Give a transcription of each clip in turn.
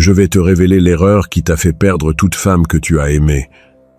Je vais te révéler l'erreur qui t'a fait perdre toute femme que tu as aimée.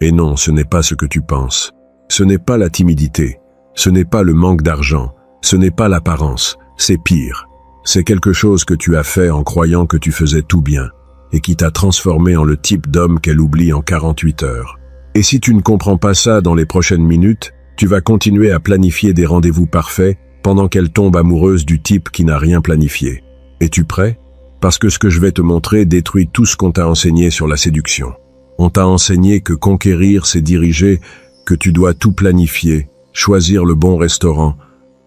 Et non, ce n'est pas ce que tu penses. Ce n'est pas la timidité. Ce n'est pas le manque d'argent. Ce n'est pas l'apparence. C'est pire. C'est quelque chose que tu as fait en croyant que tu faisais tout bien et qui t'a transformé en le type d'homme qu'elle oublie en 48 heures. Et si tu ne comprends pas ça dans les prochaines minutes, tu vas continuer à planifier des rendez-vous parfaits pendant qu'elle tombe amoureuse du type qui n'a rien planifié. Es-tu prêt? Parce que ce que je vais te montrer détruit tout ce qu'on t'a enseigné sur la séduction. On t'a enseigné que conquérir, c'est diriger, que tu dois tout planifier, choisir le bon restaurant,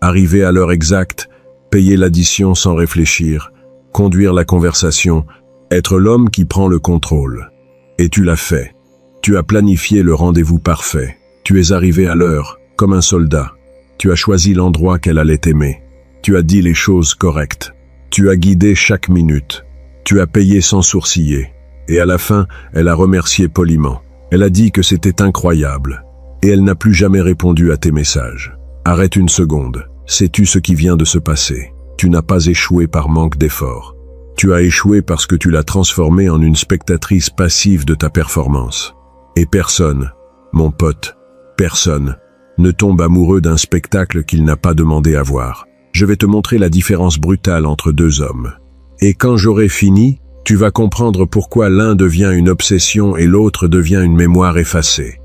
arriver à l'heure exacte, payer l'addition sans réfléchir, conduire la conversation, être l'homme qui prend le contrôle. Et tu l'as fait. Tu as planifié le rendez-vous parfait. Tu es arrivé à l'heure, comme un soldat. Tu as choisi l'endroit qu'elle allait aimer. Tu as dit les choses correctes. Tu as guidé chaque minute. Tu as payé sans sourciller. Et à la fin, elle a remercié poliment. Elle a dit que c'était incroyable. Et elle n'a plus jamais répondu à tes messages. Arrête une seconde. Sais-tu ce qui vient de se passer? Tu n'as pas échoué par manque d'effort. Tu as échoué parce que tu l'as transformée en une spectatrice passive de ta performance. Et personne, mon pote, personne, ne tombe amoureux d'un spectacle qu'il n'a pas demandé à voir. Je vais te montrer la différence brutale entre deux hommes. Et quand j'aurai fini, tu vas comprendre pourquoi l'un devient une obsession et l'autre devient une mémoire effacée.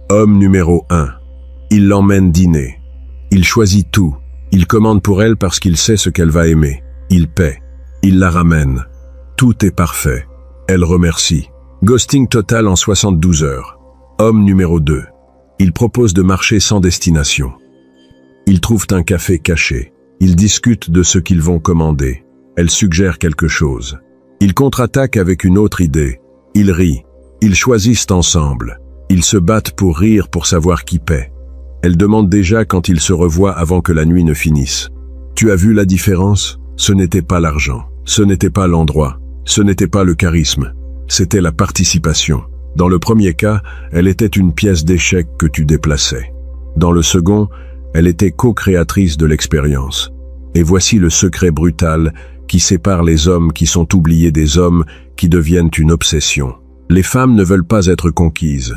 Homme numéro 1. Il l'emmène dîner. Il choisit tout. Il commande pour elle parce qu'il sait ce qu'elle va aimer. Il paie. Il la ramène. Tout est parfait. Elle remercie. Ghosting total en 72 heures. Homme numéro 2. Il propose de marcher sans destination. Ils trouvent un café caché. Ils discutent de ce qu'ils vont commander. Elle suggère quelque chose. Ils contre-attaquent avec une autre idée. Ils rient. Ils choisissent ensemble. Ils se battent pour rire pour savoir qui paie. Elle demande déjà quand ils se revoient avant que la nuit ne finisse. Tu as vu la différence? Ce n'était pas l'argent. Ce n'était pas l'endroit. Ce n'était pas le charisme. C'était la participation. Dans le premier cas, elle était une pièce d'échec que tu déplaçais. Dans le second, elle était co-créatrice de l'expérience. Et voici le secret brutal qui sépare les hommes qui sont oubliés des hommes qui deviennent une obsession. Les femmes ne veulent pas être conquises.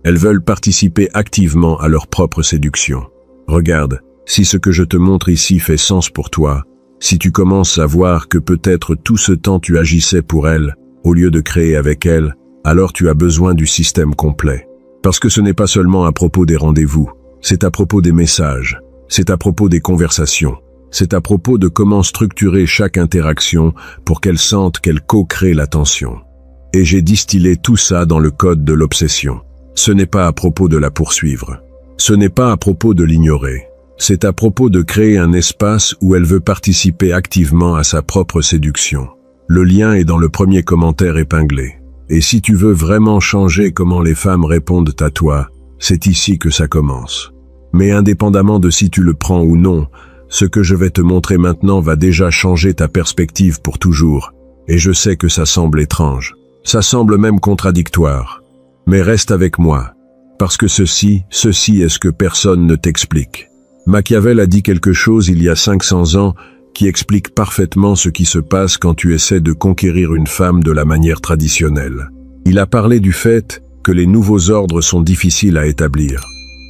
Elles veulent participer activement à leur propre séduction. Regarde, si ce que je te montre ici fait sens pour toi, si tu commences à voir que peut-être tout ce temps tu agissais pour elle, au lieu de créer avec elle, alors tu as besoin du système complet. Parce que ce n'est pas seulement à propos des rendez-vous, c'est à propos des messages, c'est à propos des conversations, c'est à propos de comment structurer chaque interaction pour qu'elle sente qu'elle co-crée l'attention. Et j'ai distillé tout ça dans le code de l'obsession. Ce n'est pas à propos de la poursuivre. Ce n'est pas à propos de l'ignorer. C'est à propos de créer un espace où elle veut participer activement à sa propre séduction. Le lien est dans le premier commentaire épinglé. Et si tu veux vraiment changer comment les femmes répondent à toi, c'est ici que ça commence. Mais indépendamment de si tu le prends ou non, ce que je vais te montrer maintenant va déjà changer ta perspective pour toujours. Et je sais que ça semble étrange. Ça semble même contradictoire. Mais reste avec moi. Parce que ceci est ce que personne ne t'explique. Machiavel a dit quelque chose il y a 500 ans qui explique parfaitement ce qui se passe quand tu essaies de conquérir une femme de la manière traditionnelle. Il a parlé du fait que les nouveaux ordres sont difficiles à établir,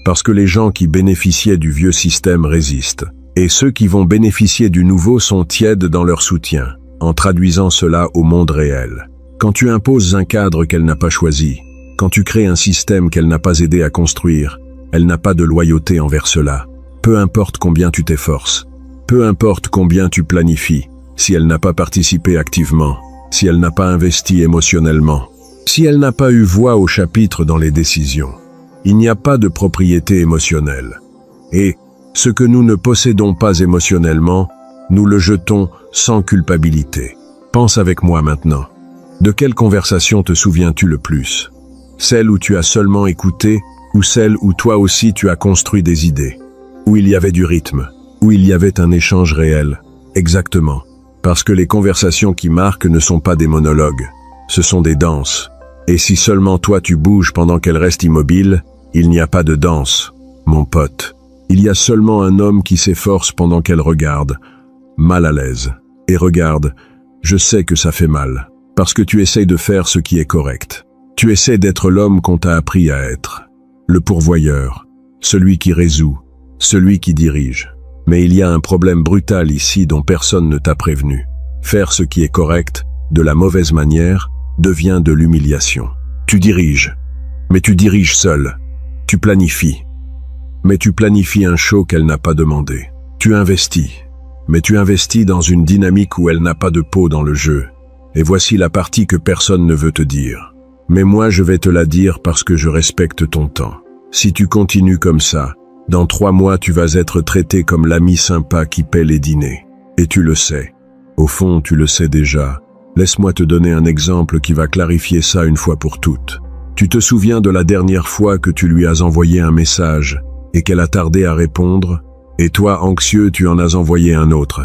parce que les gens qui bénéficiaient du vieux système résistent, et ceux qui vont bénéficier du nouveau sont tièdes dans leur soutien, en traduisant cela au monde réel. Quand tu imposes un cadre qu'elle n'a pas choisi, quand tu crées un système qu'elle n'a pas aidé à construire, elle n'a pas de loyauté envers cela. Peu importe combien tu t'efforces, peu importe combien tu planifies, si elle n'a pas participé activement, si elle n'a pas investi émotionnellement, si elle n'a pas eu voix au chapitre dans les décisions, il n'y a pas de propriété émotionnelle. Et ce que nous ne possédons pas émotionnellement, nous le jetons sans culpabilité. Pense avec moi maintenant. De quelle conversation te souviens-tu le plus? Celle où tu as seulement écouté ou celle où toi aussi tu as construit des idées? Où il y avait du rythme, où il y avait un échange réel. Exactement. Parce que les conversations qui marquent ne sont pas des monologues. Ce sont des danses. Et si seulement toi tu bouges pendant qu'elle reste immobile, il n'y a pas de danse, mon pote. Il y a seulement un homme qui s'efforce pendant qu'elle regarde, mal à l'aise. Et regarde, je sais que ça fait mal. Parce que tu essayes de faire ce qui est correct. Tu essaies d'être l'homme qu'on t'a appris à être. Le pourvoyeur, celui qui résout, celui qui dirige. Mais il y a un problème brutal ici dont personne ne t'a prévenu. Faire ce qui est correct, de la mauvaise manière, devient de l'humiliation. Tu diriges, mais tu diriges seul. Tu planifies, mais tu planifies un show qu'elle n'a pas demandé. Tu investis, mais tu investis dans une dynamique où elle n'a pas de peau dans le jeu. Et voici la partie que personne ne veut te dire. Mais moi je vais te la dire parce que je respecte ton temps. Si tu continues comme ça, dans 3 mois tu vas être traité comme l'ami sympa qui paie les dîners. Et tu le sais. Au fond, tu le sais déjà. Laisse-moi te donner un exemple qui va clarifier ça une fois pour toutes. Tu te souviens de la dernière fois que tu lui as envoyé un message et qu'elle a tardé à répondre, et toi, anxieux, tu en as envoyé un autre,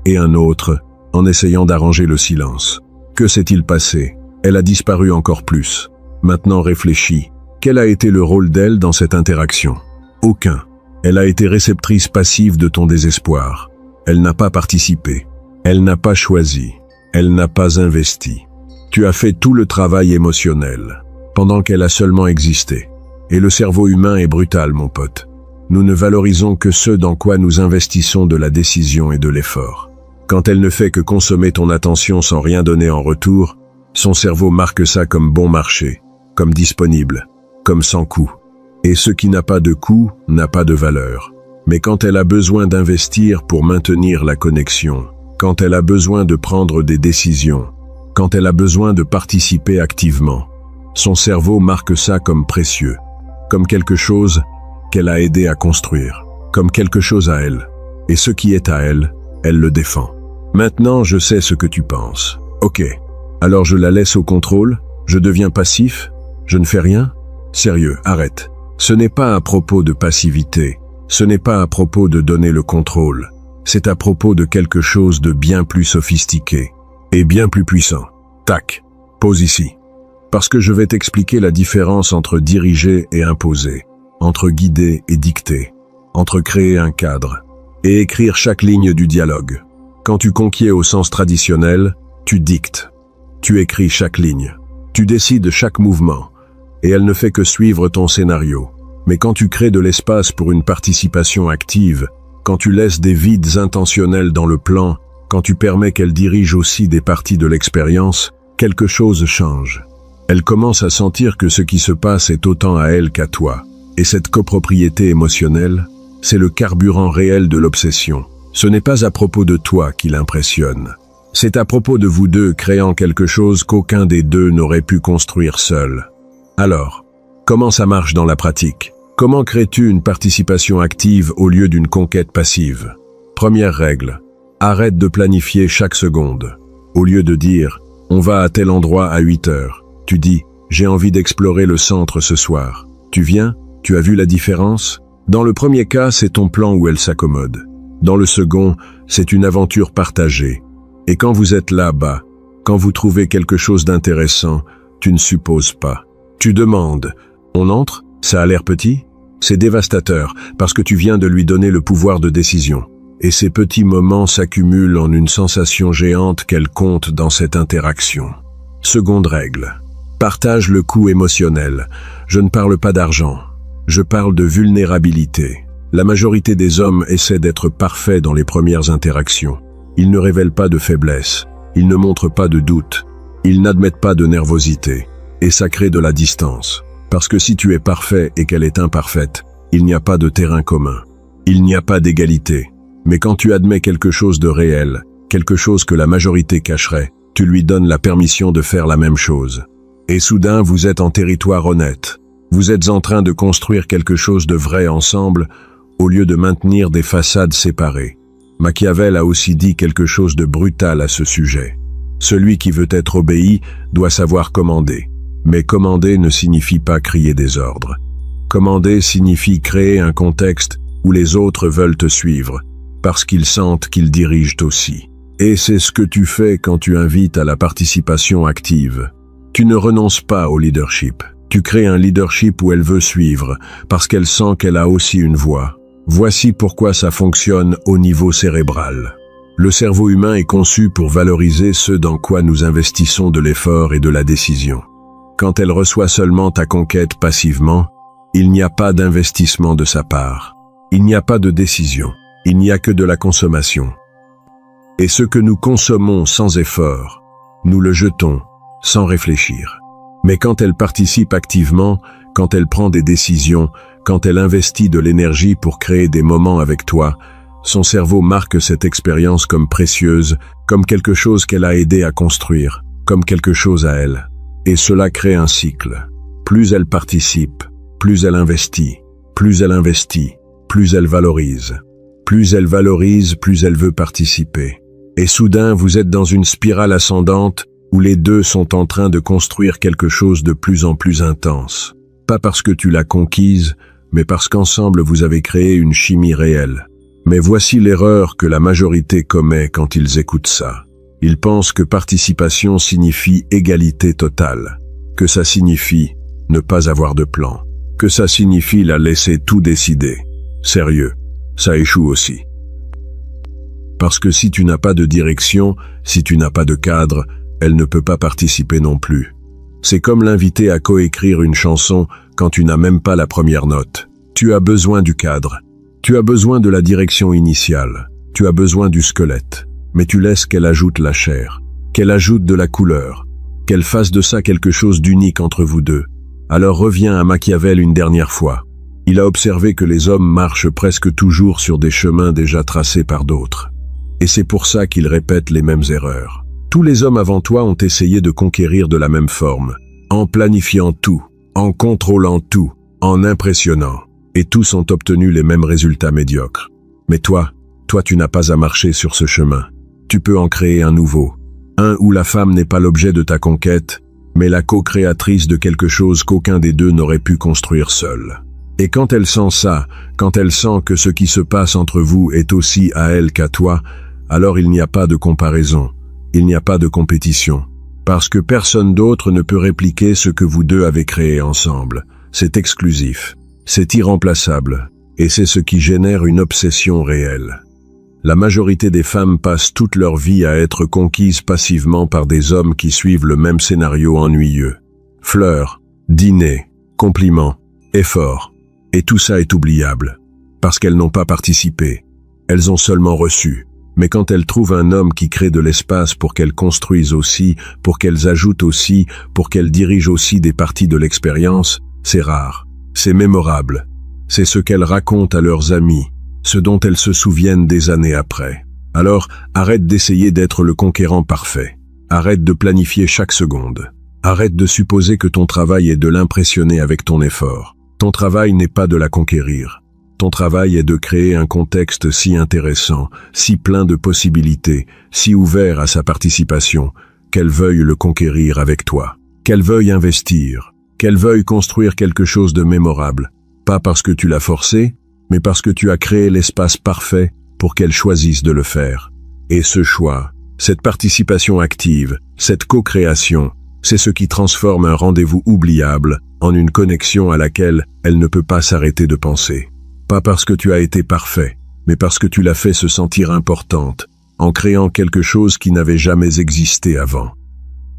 et un autre, en essayant d'arranger le silence. Que s'est-il passé? Elle a disparu encore plus. Maintenant réfléchis. Quel a été le rôle d'elle dans cette interaction? Aucun. Elle a été réceptrice passive de ton désespoir. Elle n'a pas participé. Elle n'a pas choisi. Elle n'a pas investi. Tu as fait tout le travail émotionnel, pendant qu'elle a seulement existé. Et le cerveau humain est brutal, mon pote. Nous ne valorisons que ce dans quoi nous investissons de la décision et de l'effort. Quand elle ne fait que consommer ton attention sans rien donner en retour, son cerveau marque ça comme bon marché, comme disponible, comme sans coût. Et ce qui n'a pas de coût n'a pas de valeur. Mais quand elle a besoin d'investir pour maintenir la connexion, quand elle a besoin de prendre des décisions, quand elle a besoin de participer activement, son cerveau marque ça comme précieux, comme quelque chose qu'elle a aidé à construire, comme quelque chose à elle. Et ce qui est à elle, elle le défend. Maintenant, je sais ce que tu penses. Ok, alors je la laisse au contrôle, je deviens passif, je ne fais rien? Sérieux, arrête. Ce n'est pas à propos de passivité, ce n'est pas à propos de donner le contrôle, c'est à propos de quelque chose de bien plus sophistiqué et bien plus puissant. Tac, pose ici. Parce que je vais t'expliquer la différence entre diriger et imposer, entre guider et dicter, entre créer un cadre et écrire chaque ligne du dialogue. Quand tu conquiers au sens traditionnel, tu dictes. Tu écris chaque ligne. Tu décides chaque mouvement, et elle ne fait que suivre ton scénario. Mais quand tu crées de l'espace pour une participation active, quand tu laisses des vides intentionnels dans le plan, quand tu permets qu'elle dirige aussi des parties de l'expérience, quelque chose change. Elle commence à sentir que ce qui se passe est autant à elle qu'à toi. Et cette copropriété émotionnelle, c'est le carburant réel de l'obsession. Ce n'est pas à propos de toi qui l'impressionne. C'est à propos de vous deux créant quelque chose qu'aucun des deux n'aurait pu construire seul. Alors, comment ça marche dans la pratique? Comment crées-tu une participation active au lieu d'une conquête passive? Première règle, arrête de planifier chaque seconde. Au lieu de dire « on va à tel endroit à 8 heures », tu dis « j'ai envie d'explorer le centre ce soir ». Tu viens? Tu as vu la différence? Dans le premier cas, c'est ton plan où elle s'accommode. Dans le second, c'est une aventure partagée. Et quand vous êtes là-bas, quand vous trouvez quelque chose d'intéressant, tu ne supposes pas. Tu demandes « on entre? Ça a l'air petit ?» C'est dévastateur parce que tu viens de lui donner le pouvoir de décision. Et ces petits moments s'accumulent en une sensation géante qu'elle compte dans cette interaction. Seconde règle. Partage le coût émotionnel. Je ne parle pas d'argent. Je parle de vulnérabilité. La majorité des hommes essaient d'être parfaits dans les premières interactions. Ils ne révèlent pas de faiblesse. Ils ne montrent pas de doute. Ils n'admettent pas de nervosité. Et ça crée de la distance. Parce que si tu es parfait et qu'elle est imparfaite, il n'y a pas de terrain commun. Il n'y a pas d'égalité. Mais quand tu admets quelque chose de réel, quelque chose que la majorité cacherait, tu lui donnes la permission de faire la même chose. Et soudain, vous êtes en territoire honnête. Vous êtes en train de construire quelque chose de vrai ensemble, au lieu de maintenir des façades séparées. Machiavel a aussi dit quelque chose de brutal à ce sujet. Celui qui veut être obéi doit savoir commander. Mais commander ne signifie pas crier des ordres. Commander signifie créer un contexte où les autres veulent te suivre, parce qu'ils sentent qu'ils dirigent aussi. Et c'est ce que tu fais quand tu invites à la participation active. Tu ne renonces pas au leadership. Tu crées un leadership où elle veut suivre, parce qu'elle sent qu'elle a aussi une voix. Voici pourquoi ça fonctionne au niveau cérébral. Le cerveau humain est conçu pour valoriser ce dans quoi nous investissons de l'effort et de la décision. Quand elle reçoit seulement ta conquête passivement, il n'y a pas d'investissement de sa part. Il n'y a pas de décision. Il n'y a que de la consommation. Et ce que nous consommons sans effort, nous le jetons sans réfléchir. Mais quand elle participe activement, quand elle prend des décisions, quand elle investit de l'énergie pour créer des moments avec toi, son cerveau marque cette expérience comme précieuse, comme quelque chose qu'elle a aidé à construire, comme quelque chose à elle. Et cela crée un cycle. Plus elle participe, plus elle investit, plus elle investit, plus elle valorise. Plus elle valorise, plus elle veut participer. Et soudain, vous êtes dans une spirale ascendante où les deux sont en train de construire quelque chose de plus en plus intense. Pas parce que tu l'as conquise, mais parce qu'ensemble vous avez créé une chimie réelle. Mais voici l'erreur que la majorité commet quand ils écoutent ça. Ils pensent que participation signifie égalité totale, que ça signifie ne pas avoir de plan, que ça signifie la laisser tout décider. Sérieux, ça échoue aussi. Parce que si tu n'as pas de direction, si tu n'as pas de cadre, elle ne peut pas participer non plus. C'est comme l'inviter à coécrire une chanson quand tu n'as même pas la première note. Tu as besoin du cadre. Tu as besoin de la direction initiale. Tu as besoin du squelette. Mais tu laisses qu'elle ajoute la chair, qu'elle ajoute de la couleur, qu'elle fasse de ça quelque chose d'unique entre vous deux. Alors reviens à Machiavel une dernière fois. Il a observé que les hommes marchent presque toujours sur des chemins déjà tracés par d'autres. Et c'est pour ça qu'ils répètent les mêmes erreurs. Tous les hommes avant toi ont essayé de conquérir de la même forme, en planifiant tout, en contrôlant tout, en impressionnant. Et tous ont obtenu les mêmes résultats médiocres. Mais toi, tu n'as pas à marcher sur ce chemin. Tu peux en créer un nouveau. Un où la femme n'est pas l'objet de ta conquête, mais la co-créatrice de quelque chose qu'aucun des deux n'aurait pu construire seul. Et quand elle sent ça, quand elle sent que ce qui se passe entre vous est aussi à elle qu'à toi, alors il n'y a pas de comparaison, il n'y a pas de compétition. Parce que personne d'autre ne peut répliquer ce que vous deux avez créé ensemble. C'est exclusif, c'est irremplaçable, et c'est ce qui génère une obsession réelle. La majorité des femmes passent toute leur vie à être conquises passivement par des hommes qui suivent le même scénario ennuyeux. Fleurs, dîner, compliments, efforts. Et tout ça est oubliable, parce qu'elles n'ont pas participé. Elles ont seulement reçu. Mais quand elles trouvent un homme qui crée de l'espace pour qu'elles construisent aussi, pour qu'elles ajoutent aussi, pour qu'elles dirigent aussi des parties de l'expérience, c'est rare, c'est mémorable. C'est ce qu'elles racontent à leurs amis, ce dont elles se souviennent des années après. Alors, arrête d'essayer d'être le conquérant parfait. Arrête de planifier chaque seconde. Arrête de supposer que ton travail est de l'impressionner avec ton effort. Ton travail n'est pas de la conquérir. Ton travail est de créer un contexte si intéressant, si plein de possibilités, si ouvert à sa participation, qu'elle veuille le conquérir avec toi. Qu'elle veuille investir, qu'elle veuille construire quelque chose de mémorable. Pas parce que tu l'as forcé, mais parce que tu as créé l'espace parfait pour qu'elle choisisse de le faire. Et ce choix, cette participation active, cette co-création, c'est ce qui transforme un rendez-vous oubliable en une connexion à laquelle elle ne peut pas s'arrêter de penser. Pas parce que tu as été parfait, mais parce que tu l'as fait se sentir importante, en créant quelque chose qui n'avait jamais existé avant.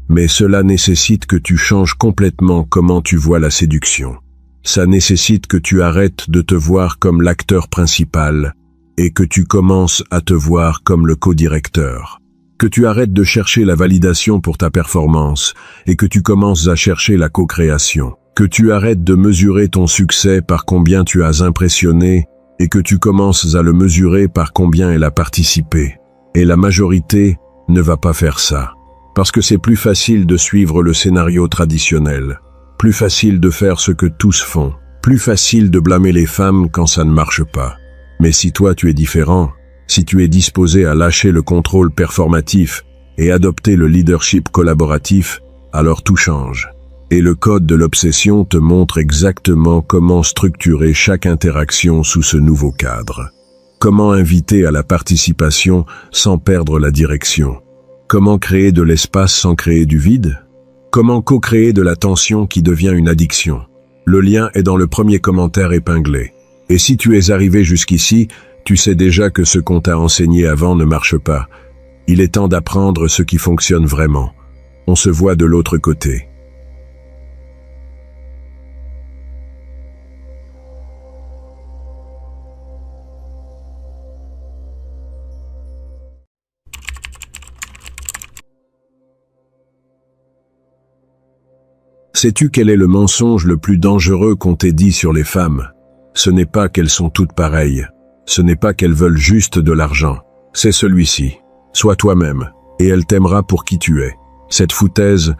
Mais cela nécessite que tu changes complètement comment tu vois la séduction. Ça nécessite que tu arrêtes de te voir comme l'acteur principal et que tu commences à te voir comme le co-directeur. Que tu arrêtes de chercher la validation pour ta performance et que tu commences à chercher la co-création. Que tu arrêtes de mesurer ton succès par combien tu as impressionné et que tu commences à le mesurer par combien elle a participé. Et la majorité ne va pas faire ça. Parce que c'est plus facile de suivre le scénario traditionnel. Plus facile de faire ce que tous font. Plus facile de blâmer les femmes quand ça ne marche pas. Mais si toi tu es différent, si tu es disposé à lâcher le contrôle performatif et adopter le leadership collaboratif, alors tout change. Et le code de l'obsession te montre exactement comment structurer chaque interaction sous ce nouveau cadre. Comment inviter à la participation sans perdre la direction? Comment créer de l'espace sans créer du vide? Comment co-créer de la tension qui devient une addiction? Le lien est dans le premier commentaire épinglé. Et si tu es arrivé jusqu'ici, Tu sais déjà que ce qu'on t'a enseigné avant ne marche pas. Il est temps d'apprendre ce qui fonctionne vraiment. On se voit de l'autre côté. Sais-tu quel est le mensonge le plus dangereux qu'on t'ait dit sur les femmes? Ce n'est pas qu'elles sont toutes pareilles. Ce n'est pas qu'elles veulent juste de l'argent. C'est celui-ci. Sois toi-même, et elle t'aimera pour qui tu es. Cette foutaise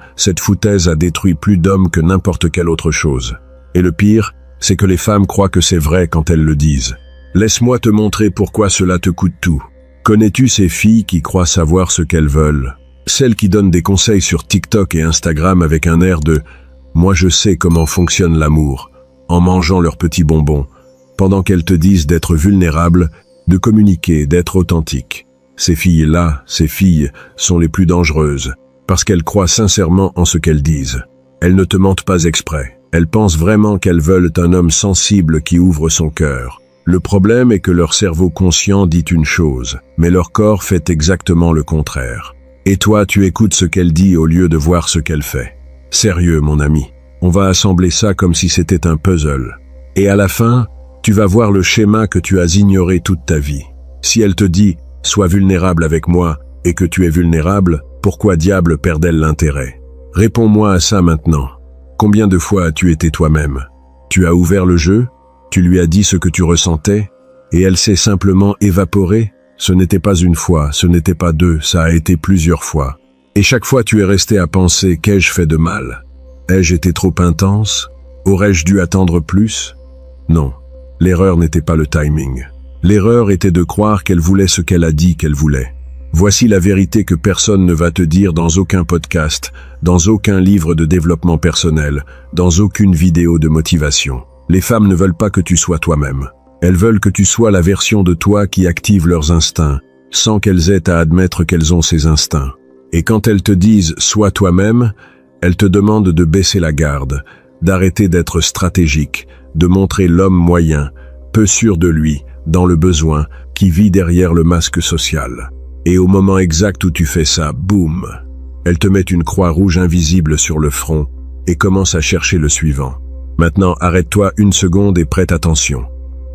a détruit plus d'hommes que n'importe quelle autre chose. Et le pire, c'est que les femmes croient que c'est vrai quand elles le disent. Laisse-moi te montrer pourquoi cela te coûte tout. Connais-tu ces filles qui croient savoir ce qu'elles veulent? Celles qui donnent des conseils sur TikTok et Instagram avec un air de « moi je sais comment fonctionne l'amour », en mangeant leurs petits bonbons, pendant qu'elles te disent d'être vulnérable, de communiquer, d'être authentique. Ces filles-là, ces filles, sont les plus dangereuses, parce qu'elles croient sincèrement en ce qu'elles disent. Elles ne te mentent pas exprès. Elles pensent vraiment qu'elles veulent un homme sensible qui ouvre son cœur. Le problème est que leur cerveau conscient dit une chose, mais leur corps fait exactement le contraire. Et toi, tu écoutes ce qu'elle dit au lieu de voir ce qu'elle fait. Sérieux, mon ami, on va assembler ça comme si c'était un puzzle. Et à la fin, tu vas voir le schéma que tu as ignoré toute ta vie. Si elle te dit « sois vulnérable avec moi » et que tu es vulnérable, pourquoi diable perd-elle l'intérêt? Réponds-moi à ça maintenant. Combien de fois as-tu été toi-même? Tu as ouvert le jeu? Tu lui as dit ce que tu ressentais? Et elle s'est simplement évaporée? Ce n'était pas une fois, ce n'était pas deux, ça a été plusieurs fois. Et chaque fois tu es resté à penser « qu'ai-je fait de mal? Ai-je été trop intense? Aurais-je dû attendre plus ?» Non, l'erreur n'était pas le timing. L'erreur était de croire qu'elle voulait ce qu'elle a dit qu'elle voulait. Voici la vérité que personne ne va te dire dans aucun podcast, dans aucun livre de développement personnel, dans aucune vidéo de motivation. Les femmes ne veulent pas que tu sois toi-même. Elles veulent que tu sois la version de toi qui active leurs instincts, sans qu'elles aient à admettre qu'elles ont ces instincts. Et quand elles te disent « sois toi-même », elles te demandent de baisser la garde, d'arrêter d'être stratégique, de montrer l'homme moyen, peu sûr de lui, dans le besoin, qui vit derrière le masque social. Et au moment exact où tu fais ça, boum, elles te mettent une croix rouge invisible sur le front et commencent à chercher le suivant. Maintenant, arrête-toi une seconde et prête attention.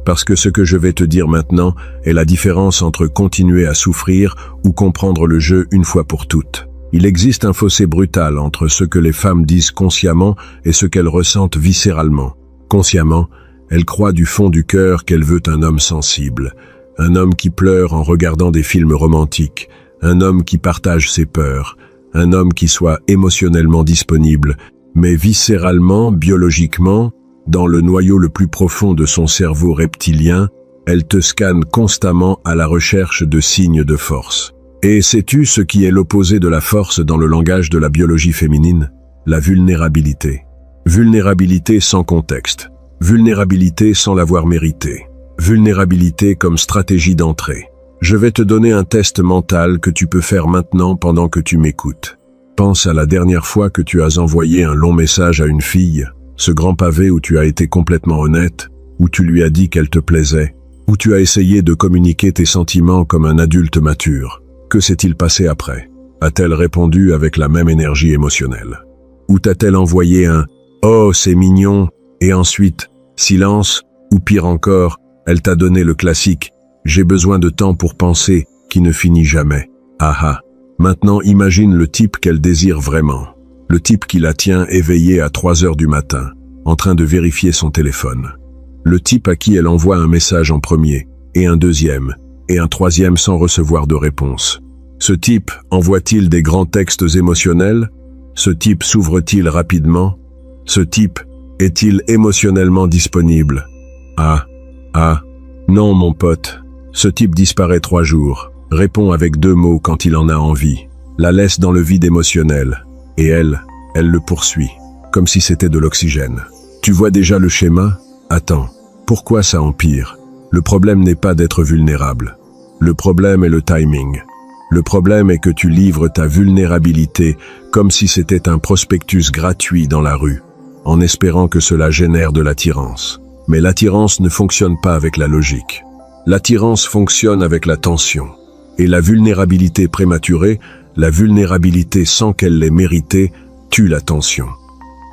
Parce que ce que je vais te dire maintenant est la différence entre continuer à souffrir ou comprendre le jeu une fois pour toutes. Il existe un fossé brutal entre ce que les femmes disent consciemment et ce qu'elles ressentent viscéralement. Consciemment, elles croient du fond du cœur qu'elle veut un homme sensible, un homme qui pleure en regardant des films romantiques, un homme qui partage ses peurs, un homme qui soit émotionnellement disponible, mais viscéralement, biologiquement, dans le noyau le plus profond de son cerveau reptilien, elle te scanne constamment à la recherche de signes de force. Et sais-tu ce qui est l'opposé de la force dans le langage de la biologie féminine? La vulnérabilité. Vulnérabilité sans contexte. Vulnérabilité sans l'avoir mérité. Vulnérabilité comme stratégie d'entrée. Je vais te donner un test mental que tu peux faire maintenant pendant que tu m'écoutes. Pense à la dernière fois que tu as envoyé un long message à une fille, ce grand pavé où tu as été complètement honnête, où tu lui as dit qu'elle te plaisait, où tu as essayé de communiquer tes sentiments comme un adulte mature. Que s'est-il passé après? A-t-elle répondu avec la même énergie émotionnelle? Ou t'a-t-elle envoyé un « Oh, c'est mignon » et ensuite « silence » ou pire encore, elle t'a donné le classique « J'ai besoin de temps pour penser » qui ne finit jamais. Ah ah. Maintenant imagine le type qu'elle désire vraiment. Le type qui la tient éveillée à 3 heures du matin, en train de vérifier son téléphone. Le type à qui elle envoie un message en premier, et un deuxième, et un troisième sans recevoir de réponse. Ce type envoie-t-il des grands textes émotionnels? Ce type s'ouvre-t-il rapidement? Ce type est-il émotionnellement disponible? Non mon pote. Ce type disparaît 3 jours, répond avec 2 mots quand il en a envie, la laisse dans le vide émotionnel, et elle le poursuit, comme si c'était de l'oxygène. Tu vois déjà le schéma? Attends, pourquoi ça empire? Le problème n'est pas d'être vulnérable. Le problème est le timing. Le problème est que tu livres ta vulnérabilité comme si c'était un prospectus gratuit dans la rue, en espérant que cela génère de l'attirance. Mais l'attirance ne fonctionne pas avec la logique. L'attirance fonctionne avec la tension. Et la vulnérabilité prématurée, la vulnérabilité sans qu'elle l'ait méritée, tue la tension.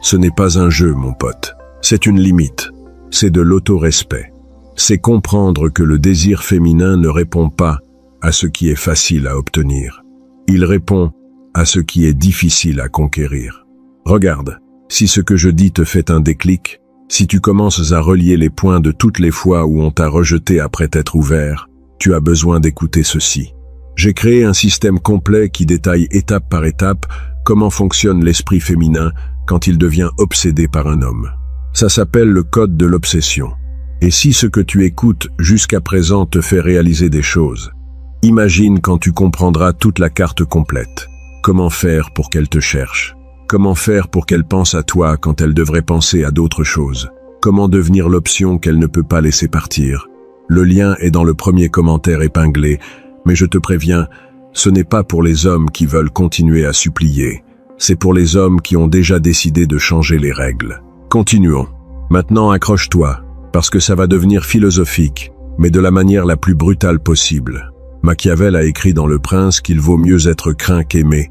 Ce n'est pas un jeu, mon pote. C'est une limite. C'est de l'autorespect. C'est comprendre que le désir féminin ne répond pas à ce qui est facile à obtenir. Il répond à ce qui est difficile à conquérir. Regarde, si ce que je dis te fait un déclic, si tu commences à relier les points de toutes les fois où on t'a rejeté après t'être ouvert, tu as besoin d'écouter ceci. J'ai créé un système complet qui détaille étape par étape comment fonctionne l'esprit féminin quand il devient obsédé par un homme. Ça s'appelle le code de l'obsession. Et si ce que tu écoutes jusqu'à présent te fait réaliser des choses, imagine quand tu comprendras toute la carte complète. Comment faire pour qu'elle te cherche? Comment faire pour qu'elle pense à toi quand elle devrait penser à d'autres choses? Comment devenir l'option qu'elle ne peut pas laisser partir? Le lien est dans le premier commentaire épinglé, mais je te préviens, ce n'est pas pour les hommes qui veulent continuer à supplier. C'est pour les hommes qui ont déjà décidé de changer les règles. Continuons. Maintenant accroche-toi, parce que ça va devenir philosophique, mais de la manière la plus brutale possible. Machiavel a écrit dans Le Prince qu'il vaut mieux être craint qu'aimé,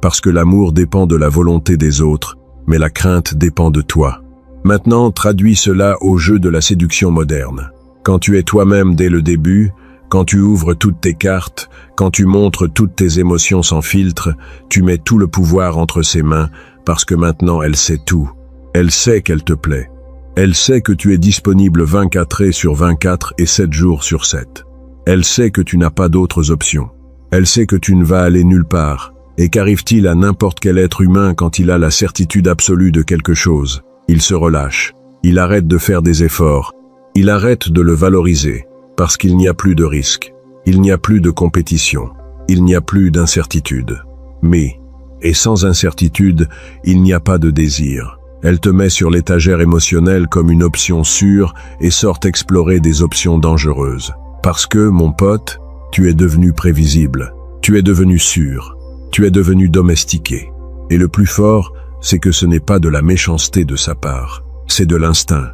parce que l'amour dépend de la volonté des autres, mais la crainte dépend de toi. Maintenant, traduis cela au jeu de la séduction moderne. Quand tu es toi-même dès le début, quand tu ouvres toutes tes cartes, quand tu montres toutes tes émotions sans filtre, tu mets tout le pouvoir entre ses mains, parce que maintenant elle sait tout. Elle sait qu'elle te plaît. Elle sait que tu es disponible 24h/24 et 7 jours sur 7. Elle sait que tu n'as pas d'autres options. Elle sait que tu ne vas aller nulle part. Et qu'arrive-t-il à n'importe quel être humain quand il a la certitude absolue de quelque chose? Il se relâche. Il arrête de faire des efforts. Il arrête de le valoriser. Parce qu'il n'y a plus de risque. Il n'y a plus de compétition. Il n'y a plus d'incertitude. Mais, et sans incertitude, il n'y a pas de désir. Elle te met sur l'étagère émotionnelle comme une option sûre et sort explorer des options dangereuses. Parce que, mon pote, tu es devenu prévisible. Tu es devenu sûr. Tu es devenu domestiqué. Et le plus fort, c'est que ce n'est pas de la méchanceté de sa part. C'est de l'instinct.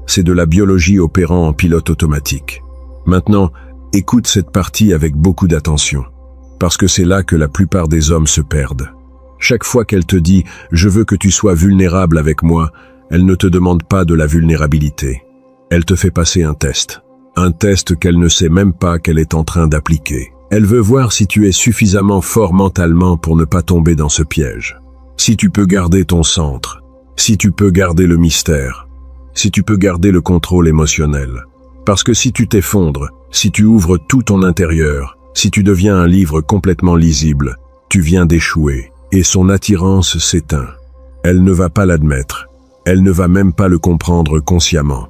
C'est de la biologie opérant en pilote automatique. Maintenant, écoute cette partie avec beaucoup d'attention. Parce que c'est là que la plupart des hommes se perdent. Chaque fois qu'elle te dit « je veux que tu sois vulnérable avec moi », elle ne te demande pas de la vulnérabilité. Elle te fait passer un test. Un test qu'elle ne sait même pas qu'elle est en train d'appliquer. Elle veut voir si tu es suffisamment fort mentalement pour ne pas tomber dans ce piège. Si tu peux garder ton centre. Si tu peux garder le mystère. Si tu peux garder le contrôle émotionnel. Parce que si tu t'effondres, si tu ouvres tout ton intérieur, si tu deviens un livre complètement lisible, tu viens d'échouer. Et son attirance s'éteint. Elle ne va pas l'admettre. Elle ne va même pas le comprendre consciemment.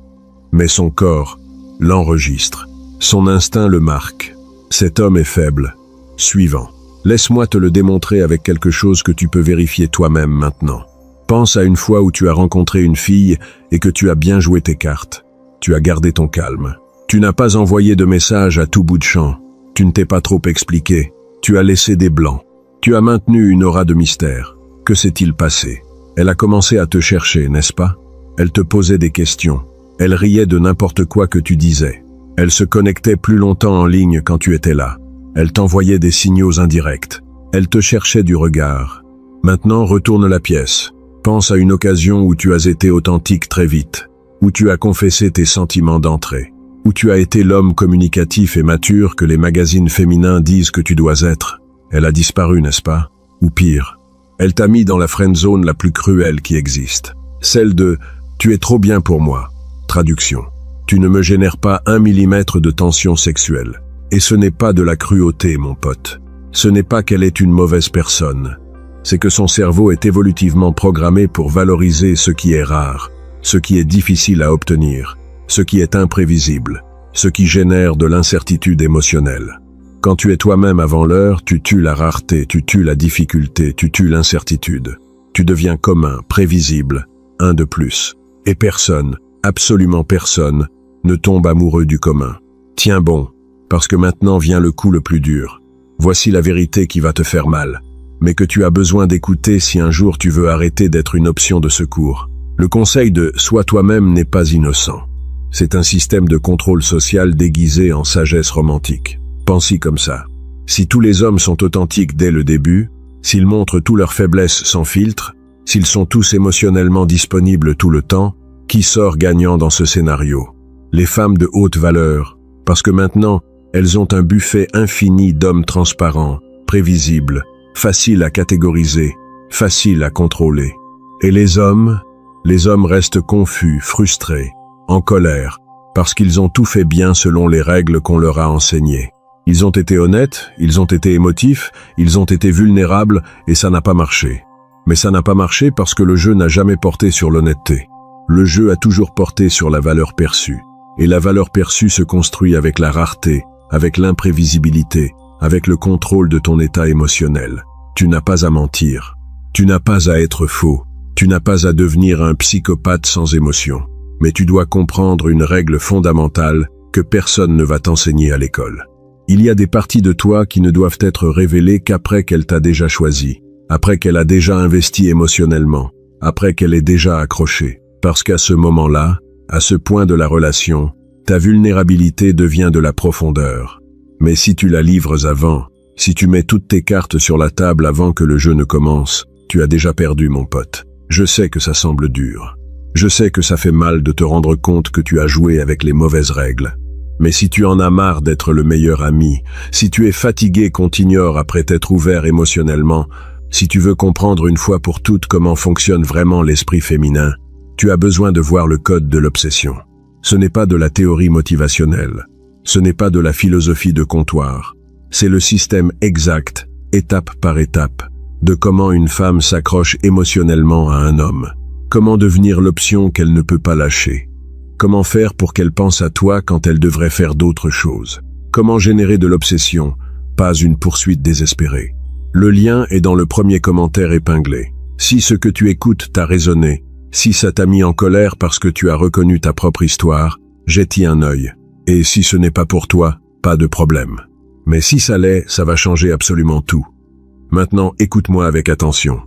Mais son corps l'enregistre. Son instinct le marque. Cet homme est faible. Suivant. Laisse-moi te le démontrer avec quelque chose que tu peux vérifier toi-même maintenant. Pense à une fois où tu as rencontré une fille et que tu as bien joué tes cartes. Tu as gardé ton calme. Tu n'as pas envoyé de message à tout bout de champ. Tu ne t'es pas trop expliqué. Tu as laissé des blancs. Tu as maintenu une aura de mystère. Que s'est-il passé? Elle a commencé à te chercher, n'est-ce pas? Elle te posait des questions. Elle riait de n'importe quoi que tu disais. Elle se connectait plus longtemps en ligne quand tu étais là. Elle t'envoyait des signaux indirects. Elle te cherchait du regard. Maintenant, retourne la pièce. Pense à une occasion où tu as été authentique très vite, où tu as confessé tes sentiments d'entrée, où tu as été l'homme communicatif et mature que les magazines féminins disent que tu dois être. Elle a disparu, n'est-ce pas? Ou pire, elle t'a mis dans la friendzone la plus cruelle qui existe. Celle de « tu es trop bien pour moi ». Traduction. Tu ne me génères pas 1 millimètre de tension sexuelle. Et ce n'est pas de la cruauté, mon pote. Ce n'est pas qu'elle est une mauvaise personne. C'est que son cerveau est évolutivement programmé pour valoriser ce qui est rare, ce qui est difficile à obtenir, ce qui est imprévisible, ce qui génère de l'incertitude émotionnelle. Quand tu es toi-même avant l'heure, tu tues la rareté, tu tues la difficulté, tu tues l'incertitude. Tu deviens commun, prévisible, un de plus. Et personne, absolument personne, ne tombe amoureux du commun. Tiens bon, parce que maintenant vient le coup le plus dur. Voici la vérité qui va te faire mal, mais que tu as besoin d'écouter si un jour tu veux arrêter d'être une option de secours. Le conseil de « sois toi-même » n'est pas innocent. C'est un système de contrôle social déguisé en sagesse romantique. Pense-y comme ça. Si tous les hommes sont authentiques dès le début, s'ils montrent toutes leurs faiblesses sans filtre, s'ils sont tous émotionnellement disponibles tout le temps, qui sort gagnant dans ce scénario? Les femmes de haute valeur, parce que maintenant, elles ont un buffet infini d'hommes transparents, prévisibles, faciles à catégoriser, faciles à contrôler. Et les hommes restent confus, frustrés, en colère, parce qu'ils ont tout fait bien selon les règles qu'on leur a enseignées. Ils ont été honnêtes, ils ont été émotifs, ils ont été vulnérables, et ça n'a pas marché. Mais ça n'a pas marché parce que le jeu n'a jamais porté sur l'honnêteté. Le jeu a toujours porté sur la valeur perçue. Et la valeur perçue se construit avec la rareté, avec l'imprévisibilité, avec le contrôle de ton état émotionnel. Tu n'as pas à mentir. Tu n'as pas à être faux. Tu n'as pas à devenir un psychopathe sans émotion. Mais tu dois comprendre une règle fondamentale que personne ne va t'enseigner à l'école. Il y a des parties de toi qui ne doivent être révélées qu'après qu'elle t'a déjà choisi, après qu'elle a déjà investi émotionnellement, après qu'elle est déjà accrochée. Parce qu'à ce moment-là, à ce point de la relation, ta vulnérabilité devient de la profondeur. Mais si tu la livres avant, si tu mets toutes tes cartes sur la table avant que le jeu ne commence, tu as déjà perdu, mon pote. Je sais que ça semble dur. Je sais que ça fait mal de te rendre compte que tu as joué avec les mauvaises règles. Mais si tu en as marre d'être le meilleur ami, si tu es fatigué qu'on t'ignore après t'être ouvert émotionnellement, si tu veux comprendre une fois pour toutes comment fonctionne vraiment l'esprit féminin, tu as besoin de voir le code de l'obsession. Ce n'est pas de la théorie motivationnelle. Ce n'est pas de la philosophie de comptoir. C'est le système exact, étape par étape, de comment une femme s'accroche émotionnellement à un homme. Comment devenir l'option qu'elle ne peut pas lâcher. Comment faire pour qu'elle pense à toi quand elle devrait faire d'autres choses. Comment générer de l'obsession, pas une poursuite désespérée. Le lien est dans le premier commentaire épinglé. Si ce que tu écoutes t'a résonné, si ça t'a mis en colère parce que tu as reconnu ta propre histoire, jette-y un œil. Et si ce n'est pas pour toi, pas de problème. Mais si ça l'est, ça va changer absolument tout. Maintenant, écoute-moi avec attention.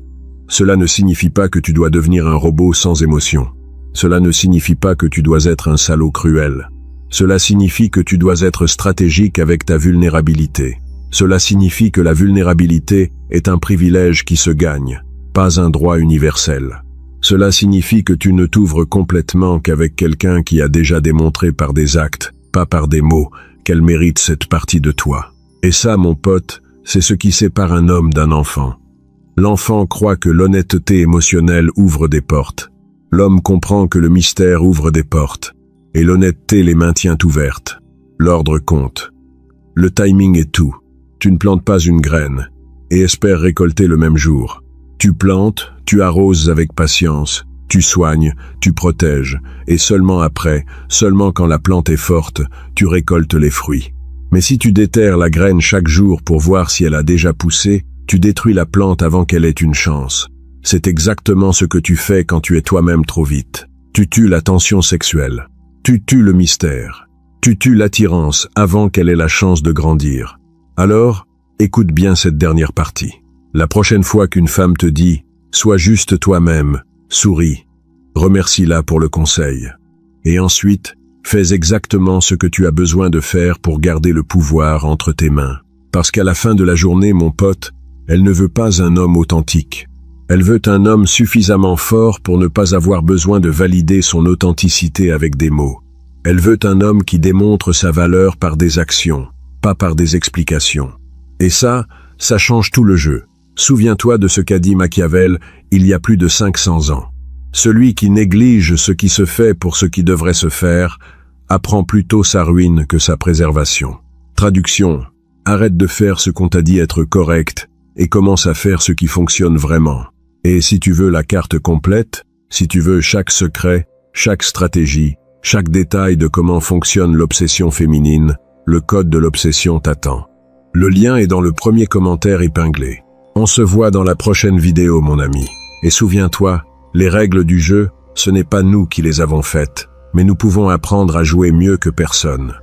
Cela ne signifie pas que tu dois devenir un robot sans émotion. Cela ne signifie pas que tu dois être un salaud cruel. Cela signifie que tu dois être stratégique avec ta vulnérabilité. Cela signifie que la vulnérabilité est un privilège qui se gagne, pas un droit universel. Cela signifie que tu ne t'ouvres complètement qu'avec quelqu'un qui a déjà démontré par des actes, pas par des mots, qu'elle mérite cette partie de toi. Et ça, mon pote, c'est ce qui sépare un homme d'un enfant. L'enfant croit que l'honnêteté émotionnelle ouvre des portes. L'homme comprend que le mystère ouvre des portes. Et l'honnêteté les maintient ouvertes. L'ordre compte. Le timing est tout. Tu ne plantes pas une graine et espères récolter le même jour. Tu plantes, tu arroses avec patience, tu soignes, tu protèges, et seulement après, seulement quand la plante est forte, tu récoltes les fruits. Mais si tu déterres la graine chaque jour pour voir si elle a déjà poussé, tu détruis la plante avant qu'elle ait une chance. C'est exactement ce que tu fais quand tu es toi-même trop vite. Tu tues la tension sexuelle. Tu tues le mystère. Tu tues l'attirance avant qu'elle ait la chance de grandir. Alors, écoute bien cette dernière partie. La prochaine fois qu'une femme te dit « Sois juste toi-même », souris, remercie-la pour le conseil. Et ensuite, fais exactement ce que tu as besoin de faire pour garder le pouvoir entre tes mains. Parce qu'à la fin de la journée, mon pote, elle ne veut pas un homme authentique. Elle veut un homme suffisamment fort pour ne pas avoir besoin de valider son authenticité avec des mots. Elle veut un homme qui démontre sa valeur par des actions, pas par des explications. Et ça change tout le jeu. Souviens-toi de ce qu'a dit Machiavel il y a plus de 500 ans. Celui qui néglige ce qui se fait pour ce qui devrait se faire, apprend plutôt sa ruine que sa préservation. Traduction, arrête de faire ce qu'on t'a dit être correct et commence à faire ce qui fonctionne vraiment. Et si tu veux la carte complète, si tu veux chaque secret, chaque stratégie, chaque détail de comment fonctionne l'obsession féminine, le code de l'obsession t'attend. Le lien est dans le premier commentaire épinglé. On se voit dans la prochaine vidéo, mon ami. Et souviens-toi, les règles du jeu, ce n'est pas nous qui les avons faites, mais nous pouvons apprendre à jouer mieux que personne.